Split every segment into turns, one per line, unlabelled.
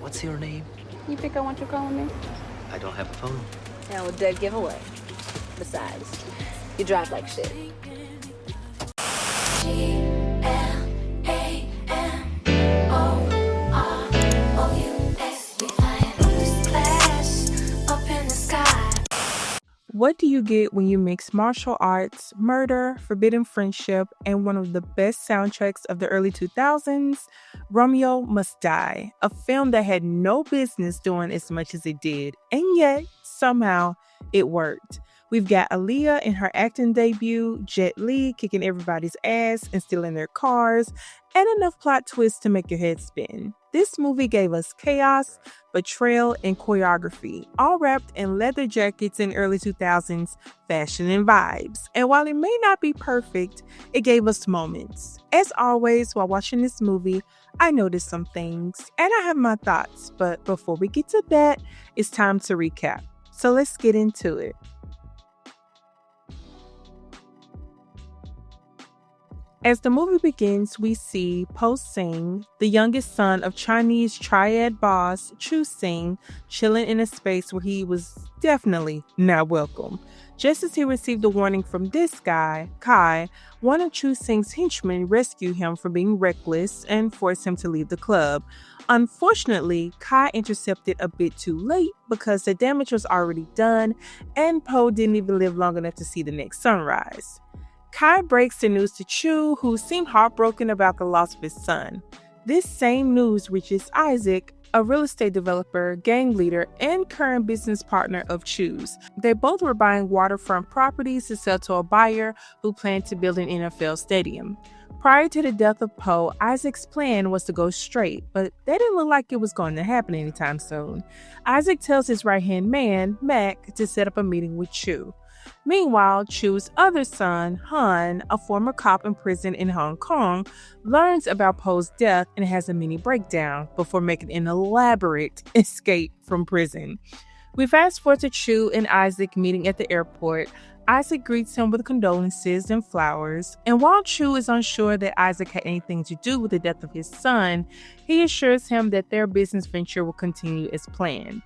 What's your name?
You think I want you calling me?
I don't have a phone.
Yeah, well, dead giveaway. Besides, you drive like shit.
What do you get when you mix martial arts, murder, forbidden friendship, and one of the best soundtracks of the early 2000s, Romeo Must Die, a film that had no business doing as much as it did, and yet, somehow, it worked. We've got Aaliyah in her acting debut, Jet Li kicking everybody's ass and stealing their cars, and enough plot twists to make your head spin. This movie gave us chaos, betrayal, and choreography, all wrapped in leather jackets in early 2000s fashion and vibes. And while it may not be perfect, it gave us moments. As always, while watching this movie, I noticed some things, and I have my thoughts. But before we get to that, it's time to recap. So let's get into it. As the movie begins, we see Po Sing, the youngest son of Chinese triad boss Chu Sing, chilling in a space where he was definitely not welcome. Just as he received a warning from this guy, Kai, one of Chu Sing's henchmen rescued him from being reckless and forced him to leave the club. Unfortunately, Kai intercepted a bit too late because the damage was already done and Po didn't even live long enough to see the next sunrise. Kai breaks the news to Chu, who seemed heartbroken about the loss of his son. This same news reaches Isaac, a real estate developer, gang leader, and current business partner of Chu's. They both were buying waterfront properties to sell to a buyer who planned to build an NFL stadium. Prior to the death of Po, Isaac's plan was to go straight, but that didn't look like it was going to happen anytime soon. Isaac tells his right-hand man, Mac, to set up a meeting with Chu. Meanwhile, Chu's other son, Han, a former cop in prison in Hong Kong, learns about Po's death and has a mini breakdown before making an elaborate escape from prison. We fast forward to Chu and Isaac meeting at the airport. Isaac greets him with condolences and flowers, and while Chu is unsure that Isaac had anything to do with the death of his son, he assures him that their business venture will continue as planned.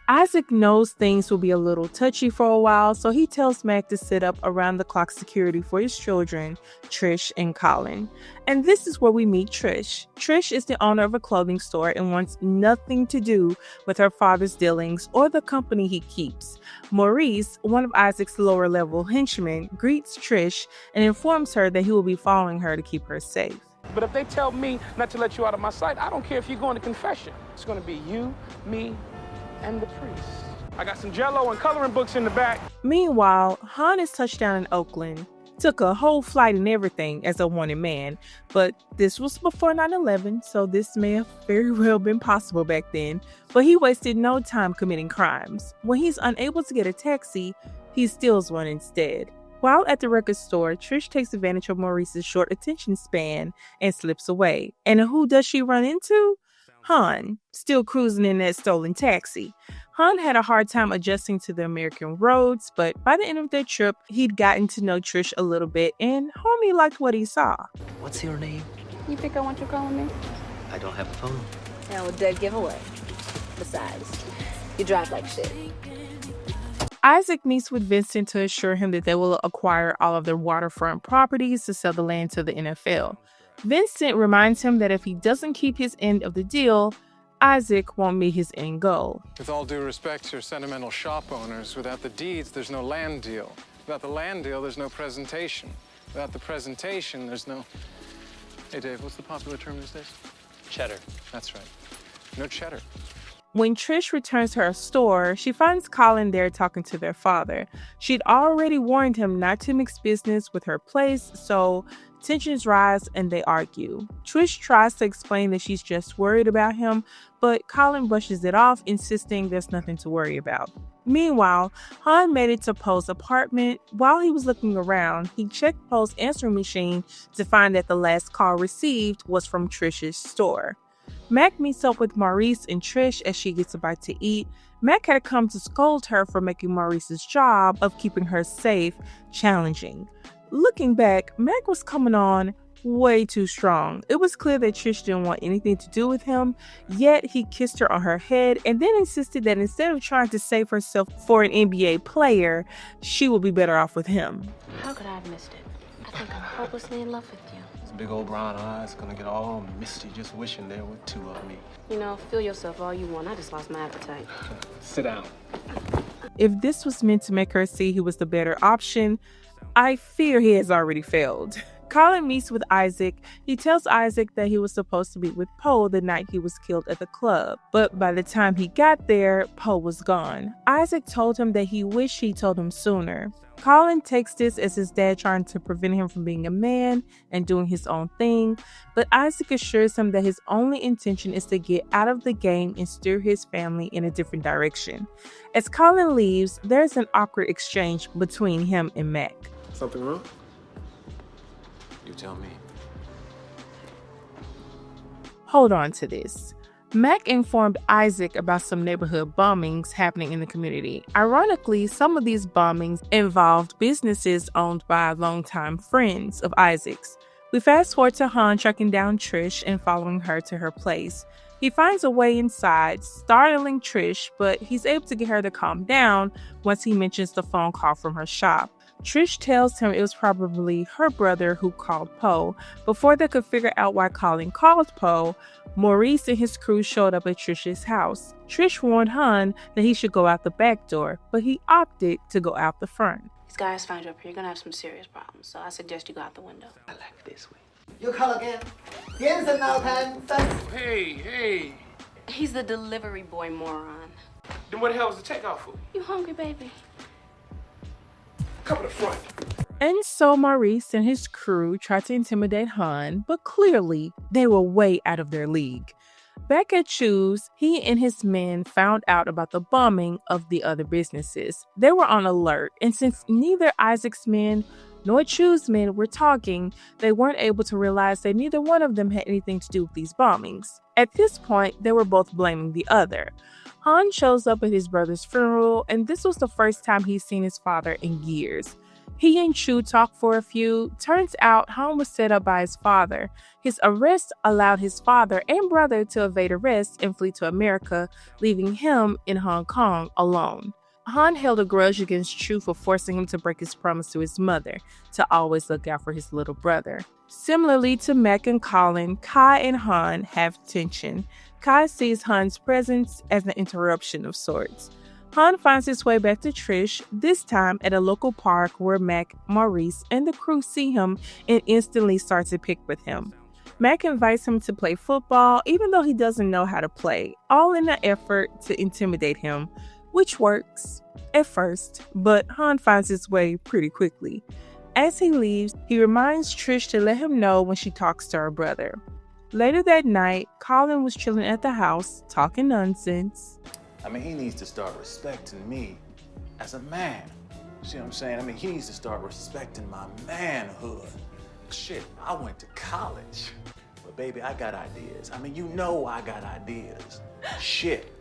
Isaac knows things will be a little touchy for a while, so he tells Mac to set up around-the-clock security for his children, Trish and Colin. And this is where we meet Trish. Trish is the owner of a clothing store and wants nothing to do with her father's dealings or the company he keeps. Maurice, one of Isaac's lower-level henchmen, greets Trish and informs her that he will be following her to keep her safe.
But if they tell me not to let you out of my sight, I don't care if you're going to confession. It's going to be you, me, and the priest. I got some Jell-O and coloring books in the back.
Meanwhile, Han is touched down in Oakland. Took a whole flight and everything as a wanted man, but this was before 9/11, so this may have very well been possible back then, but he wasted no time committing crimes. When he's unable to get a taxi, he steals one instead. While at the record store, Trish takes advantage of Maurice's short attention span and slips away. And who does she run into? Han, still cruising in that stolen taxi. Han had a hard time adjusting to the American roads, but by the end of their trip, he'd gotten to know Trish a little bit, and homie liked what he saw.
What's your name?
You think I want you calling me?
I don't have a phone.
Yeah, well, dead giveaway. Besides, you drive like shit.
Isaac meets with Vincent to assure him that they will acquire all of their waterfront properties to sell the land to the NFL. Vincent reminds him that if he doesn't keep his end of the deal, Isaac won't meet his end goal.
With all due respect to your sentimental shop owners, without the deeds, there's no land deal. Without the land deal, there's no presentation. Without the presentation, there's no... Hey, Dave, what's the popular term these days?
Cheddar.
That's right. No cheddar.
When Trish returns to her store, she finds Colin there talking to their father. She'd already warned him not to mix business with her place, so tensions rise and they argue. Trish tries to explain that she's just worried about him, but Colin brushes it off, insisting there's nothing to worry about. Meanwhile, Han made it to Po's apartment. While he was looking around, he checked Po's answering machine to find that the last call received was from Trish's store. Mac meets up with Maurice and Trish as she gets a bite to eat. Mac had come to scold her for making Maurice's job of keeping her safe challenging. Looking back, Mac was coming on way too strong. It was clear that Trish didn't want anything to do with him, yet he kissed her on her head and then insisted that instead of trying to save herself for an NBA player, she would be better off with him.
How could I have missed it? I think I'm hopelessly in love with you.
Those big old brown eyes gonna get all misty just wishing there were two of me.
You know, feel yourself all you want. I just lost my appetite.
Sit down.
If this was meant to make her see he was the better option, I fear he has already failed. Colin meets with Isaac. He tells Isaac that he was supposed to meet with Poe the night he was killed at the club, but by the time he got there, Poe was gone. Isaac told him that he wished he told him sooner. Colin takes this as his dad trying to prevent him from being a man and doing his own thing, but Isaac assures him that his only intention is to get out of the game and steer his family in a different direction. As Colin leaves, there's an awkward exchange between him and Mac.
Something wrong? You tell me.
Hold on to this. Mac informed Isaac about some neighborhood bombings happening in the community. Ironically, some of these bombings involved businesses owned by longtime friends of Isaac's. We fast forward to Han tracking down Trish and following her to her place. He finds a way inside, startling Trish, but he's able to get her to calm down once he mentions the phone call from her shop. Trish tells him it was probably her brother who called Poe. Before they could figure out why Colin called Poe, Maurice and his crew showed up at Trish's house. Trish warned Han that he should go out the back door, but he opted to go out the front.
These guys find you up here, you're gonna have some serious problems, so I suggest you go out the window.
I like this way.
You call again. Piensa now, time.
Hey.
He's the delivery boy, moron.
Then what the hell was the takeout food?
You hungry, baby?
Come to the front.
And so Maurice and his crew tried to intimidate Han, but clearly they were way out of their league. Back at Chu's, he and his men found out about the bombing of the other businesses. They were on alert, and since neither Isaac's men nor Chu's men were talking, they weren't able to realize that neither one of them had anything to do with these bombings. At this point, they were both blaming the other. Han shows up at his brother's funeral, and this was the first time he's seen his father in years. He and Chu talk for a few. Turns out Han was set up by his father. His arrest allowed his father and brother to evade arrest and flee to America, leaving him in Hong Kong alone. Han held a grudge against Chu for forcing him to break his promise to his mother to always look out for his little brother. Similarly to Mac and Colin, Kai and Han have tension. Kai sees Han's presence as an interruption of sorts. Han finds his way back to Trish, this time at a local park where Mac, Maurice, and the crew see him and instantly start to pick with him. Mac invites him to play football even though he doesn't know how to play, all in an effort to intimidate him, which works at first, but Han finds his way pretty quickly. As he leaves, he reminds Trish to let him know when she talks to her brother. Later that night, Colin was chilling at the house, talking nonsense.
I mean, he needs to start respecting me as a man. See what I'm saying? I mean, he needs to start respecting my manhood. Shit, I went to college. But baby, I got ideas. I mean, you know I got ideas. Shit,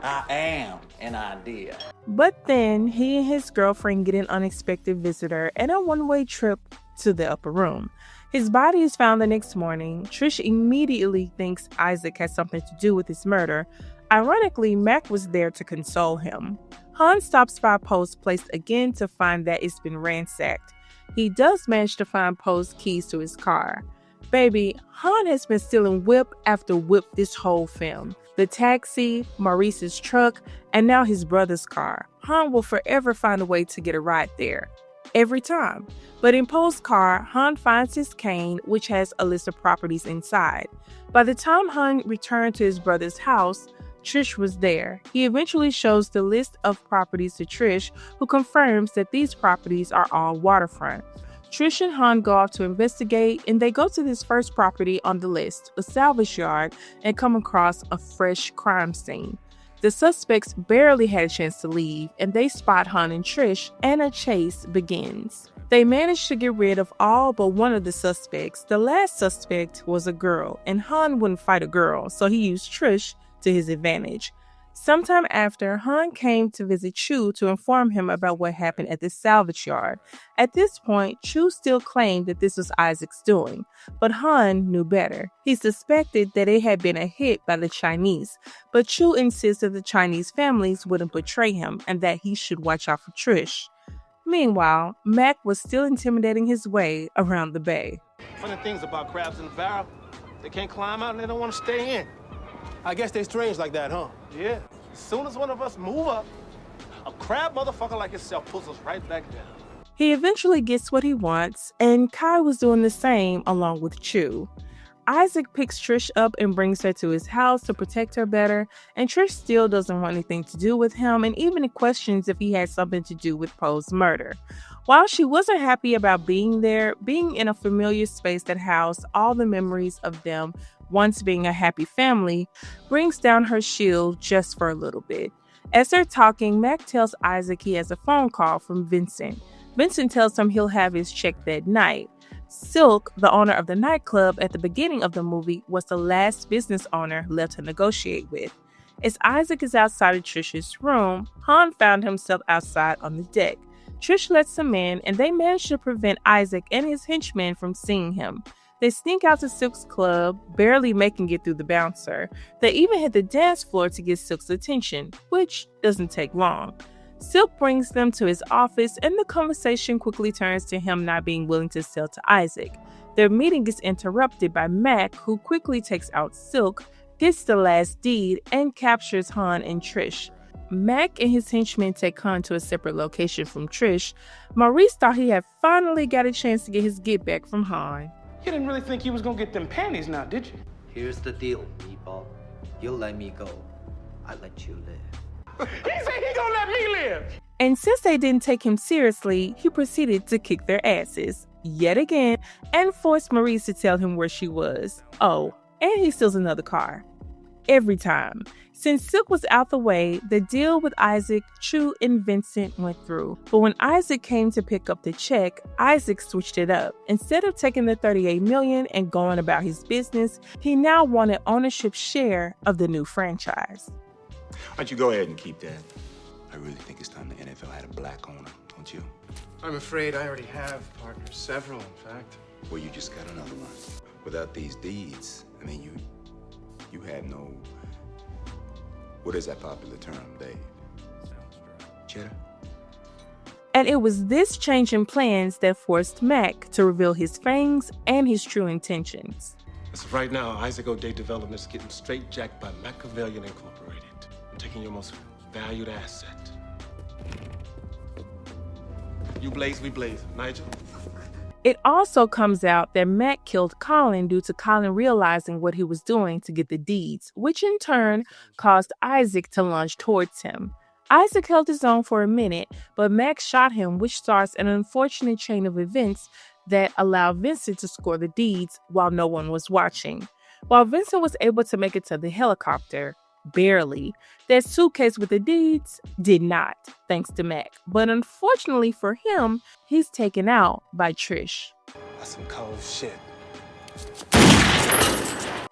I am an idea.
But then, he and his girlfriend get an unexpected visitor and a one-way trip to the upper room. His body is found the next morning. Trish immediately thinks Isaac has something to do with his murder. Ironically, Mac was there to console him. Han stops by Poe's place again to find that it's been ransacked. He does manage to find Poe's keys to his car. Baby, Han has been stealing whip after whip this whole film. The taxi, Maurice's truck, and now his brother's car. Han will forever find a way to get a ride there. Every time. But in Poe's car, Han finds his cane, which has a list of properties inside. By the time Han returned to his brother's house, Trish was there. He eventually shows the list of properties to Trish, who confirms that these properties are all waterfront. Trish and Han go off to investigate, and they go to this first property on the list, a salvage yard, and come across a fresh crime scene. The suspects barely had a chance to leave, and they spot Han and Trish, and a chase begins. They manage to get rid of all but one of the suspects. The last suspect was a girl, and Han wouldn't fight a girl, so he used Trish to his advantage. Sometime after, Han came to visit Chu to inform him about what happened at the salvage yard. At this point, Chu still claimed that this was Isaac's doing, but Han knew better. He suspected that it had been a hit by the Chinese, but Chu insisted the Chinese families wouldn't betray him and that he should watch out for Trish. Meanwhile, Mac was still intimidating his way around the bay.
Funny things about crabs in the barrel, they can't climb out and they don't want to stay in. I guess they're strange like that, huh? Yeah. As soon as one of us move up, a crab motherfucker like yourself pulls us right back down.
He eventually gets what he wants, and Kai was doing the same along with Chu. Isaac picks Trish up and brings her to his house to protect her better, and Trish still doesn't want anything to do with him and even questions if he had something to do with Poe's murder. While she wasn't happy about being there, being in a familiar space that housed all the memories of them once being a happy family brings down her shield just for a little bit. As they're talking, Mac tells Isaac he has a phone call from Vincent. Vincent tells him he'll have his check that night. Silk, the owner of the nightclub at the beginning of the movie, was the last business owner left to negotiate with. As Isaac is outside of Trish's room, Han found himself outside on the deck. Trish lets him in, and they manage to prevent Isaac and his henchmen from seeing him. They sneak out to Silk's club, barely making it through the bouncer. They even hit the dance floor to get Silk's attention, which doesn't take long. Silk brings them to his office, and the conversation quickly turns to him not being willing to sell to Isaac. Their meeting is interrupted by Mac, who quickly takes out Silk, gets the last deed, and captures Han and Trish. Mac and his henchmen take Han to a separate location from Trish. Maurice thought he had finally got a chance to get his get back from Han.
You didn't really think you was gonna get them panties now, did you?
Here's the deal, meatball. You'll let me go. I let you live.
He said he gonna let me live.
And since they didn't take him seriously, he proceeded to kick their asses yet again and forced Maurice to tell him where she was. Oh, and he steals another car. Every time. Since Silk was out the way, the deal with Isaac, Chu, and Vincent went through. But when Isaac came to pick up the check, Isaac switched it up. Instead of taking the $38 million and going about his business, he now wanted ownership share of the new franchise.
Why don't you go ahead and keep that? I really think it's time the NFL had a black owner, don't you?
I'm afraid I already have partners, several, in fact.
Well, you just got another one. Without these deeds, I mean, you had no... What is that popular term, Dave? Cheddar?
And it was this change in plans that forced Mac to reveal his fangs and his true intentions.
As of right now, Isaac O'Day Development is getting straight jacked by Machiavellian Incorporated. I'm taking your most valued asset. You blaze, we blaze. Nigel?
It also comes out that Mac killed Colin due to Colin realizing what he was doing to get the deeds, which in turn caused Isaac to lunge towards him. Isaac held his own for a minute, but Mac shot him, which starts an unfortunate chain of events that allowed Vincent to score the deeds while no one was watching. While Vincent was able to make it to the helicopter, barely, that suitcase with the deeds did not, thanks to Mac. But unfortunately for him, he's taken out by Trish.
That's some cold shit.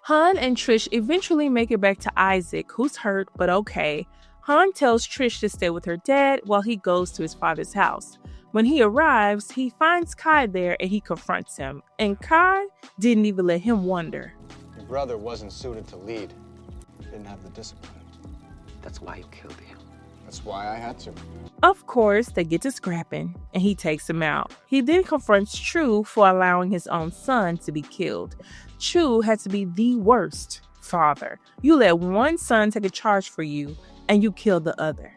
Han and Trish eventually make it back to Isaac, who's hurt but okay. Han tells Trish to stay with her dad while he goes to his father's house. When he arrives, he finds Kai there and he confronts him. And Kai didn't even let him wonder.
Your brother wasn't suited to lead. Didn't have the discipline.
That's why you killed him.
That's why I had to.
Of course, they get to scrapping, and he takes him out. He then confronts Chu for allowing his own son to be killed. Chu had to be the worst father. You let one son take a charge for you, and you kill the other.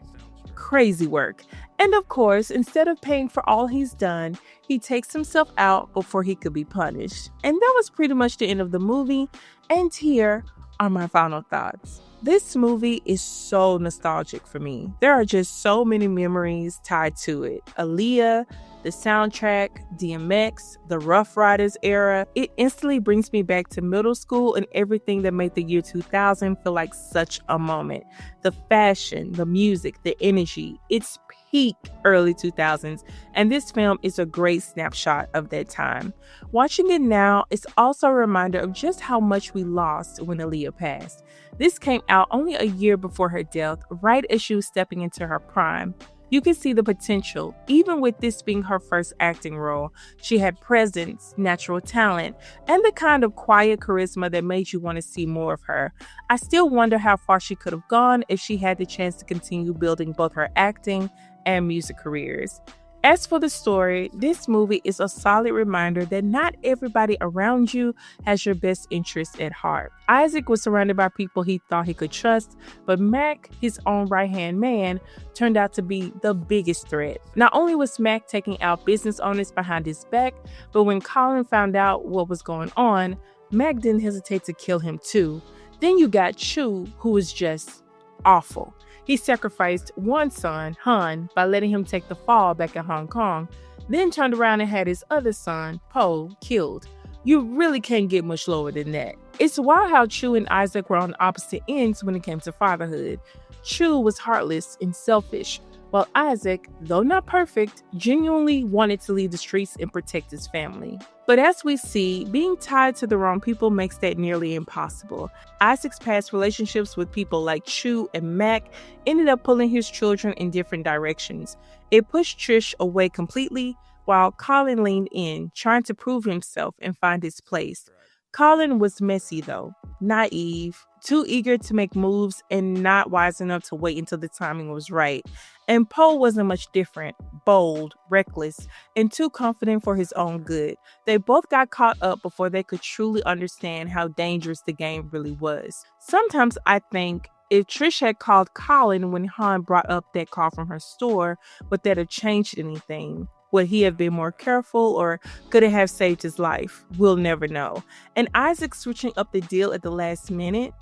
Crazy work. And of course, instead of paying for all he's done, he takes himself out before he could be punished. And that was pretty much the end of the movie. And here are my final thoughts. This movie is so nostalgic for me. There are just so many memories tied to it. Aaliyah, The soundtrack, DMX, the Rough Riders era, it instantly brings me back to middle school and everything that made the year 2000 feel like such a moment. The fashion, the music, the energy, it's peak early 2000s, and this film is a great snapshot of that time. Watching it now is also a reminder of just how much we lost when Aaliyah passed. This came out only a year before her death, right as she was stepping into her prime. You can see the potential. Even with this being her first acting role, she had presence, natural talent, and the kind of quiet charisma that made you want to see more of her. I still wonder how far she could have gone if she had the chance to continue building both her acting and music careers. As for the story, this movie is a solid reminder that not everybody around you has your best interests at heart. Isaac was surrounded by people he thought he could trust, but Mac, his own right-hand man, turned out to be the biggest threat. Not only was Mac taking out business owners behind his back, but when Colin found out what was going on, Mac didn't hesitate to kill him too. Then you got Chu, who was just awful. He sacrificed one son, Han, by letting him take the fall back in Hong Kong, then turned around and had his other son, Po, killed. You really can't get much lower than that. It's wild how Chu and Isaac were on opposite ends when it came to fatherhood. Chu was heartless and selfish, while Isaac, though not perfect, genuinely wanted to leave the streets and protect his family. But as we see, being tied to the wrong people makes that nearly impossible. Isaac's past relationships with people like Chu and Mac ended up pulling his children in different directions. It pushed Trish away completely, while Colin leaned in, trying to prove himself and find his place. Colin was messy though, naive, too eager to make moves and not wise enough to wait until the timing was right. And Po wasn't much different, bold, reckless, and too confident for his own good. They both got caught up before they could truly understand how dangerous the game really was. Sometimes I think if Trish had called Colin when Han brought up that call from her store, would that have changed anything? Would he have been more careful, or could it have saved his life? We'll never know. And Isaac switching up the deal at the last minute,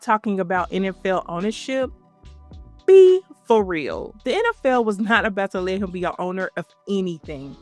talking about NFL ownership, be for real. The NFL was not about to let him be an owner of anything,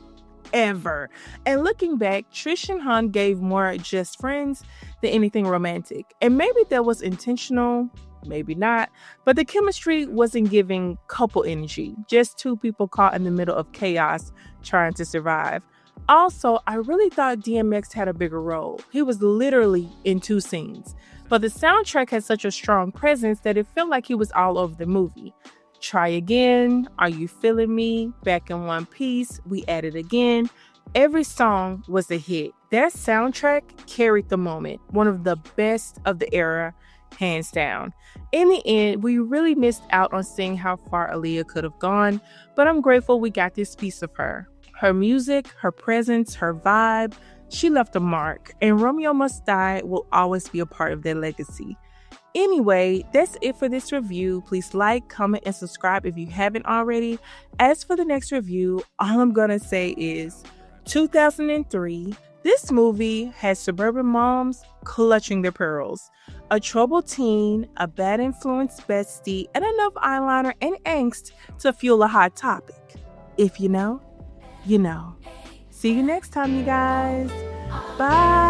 ever. And looking back, Trish and Han gave more just friends than anything romantic. And maybe that was intentional, maybe not, but the chemistry wasn't giving couple energy, just two people caught in the middle of chaos trying to survive. Also, I really thought DMX had a bigger role. He was literally in 2 scenes, but the soundtrack had such a strong presence that it felt like he was all over the movie. Try Again, Are You Feeling Me, Back in One Piece, We At It Again. Every song was a hit. That soundtrack carried the moment, one of the best of the era, hands down. In the end, we really missed out on seeing how far Aaliyah could have gone, but I'm grateful we got this piece of her. Her music, her presence, her vibe, she left a mark, and Romeo Must Die will always be a part of their legacy. Anyway, that's it for this review. Please like, comment, and subscribe if you haven't already. As for the next review, all I'm gonna say is 2003, this movie has suburban moms clutching their pearls, a troubled teen, a bad influence bestie, and enough eyeliner and angst to fuel a hot topic. If you know, you know. See you next time, you guys. Bye.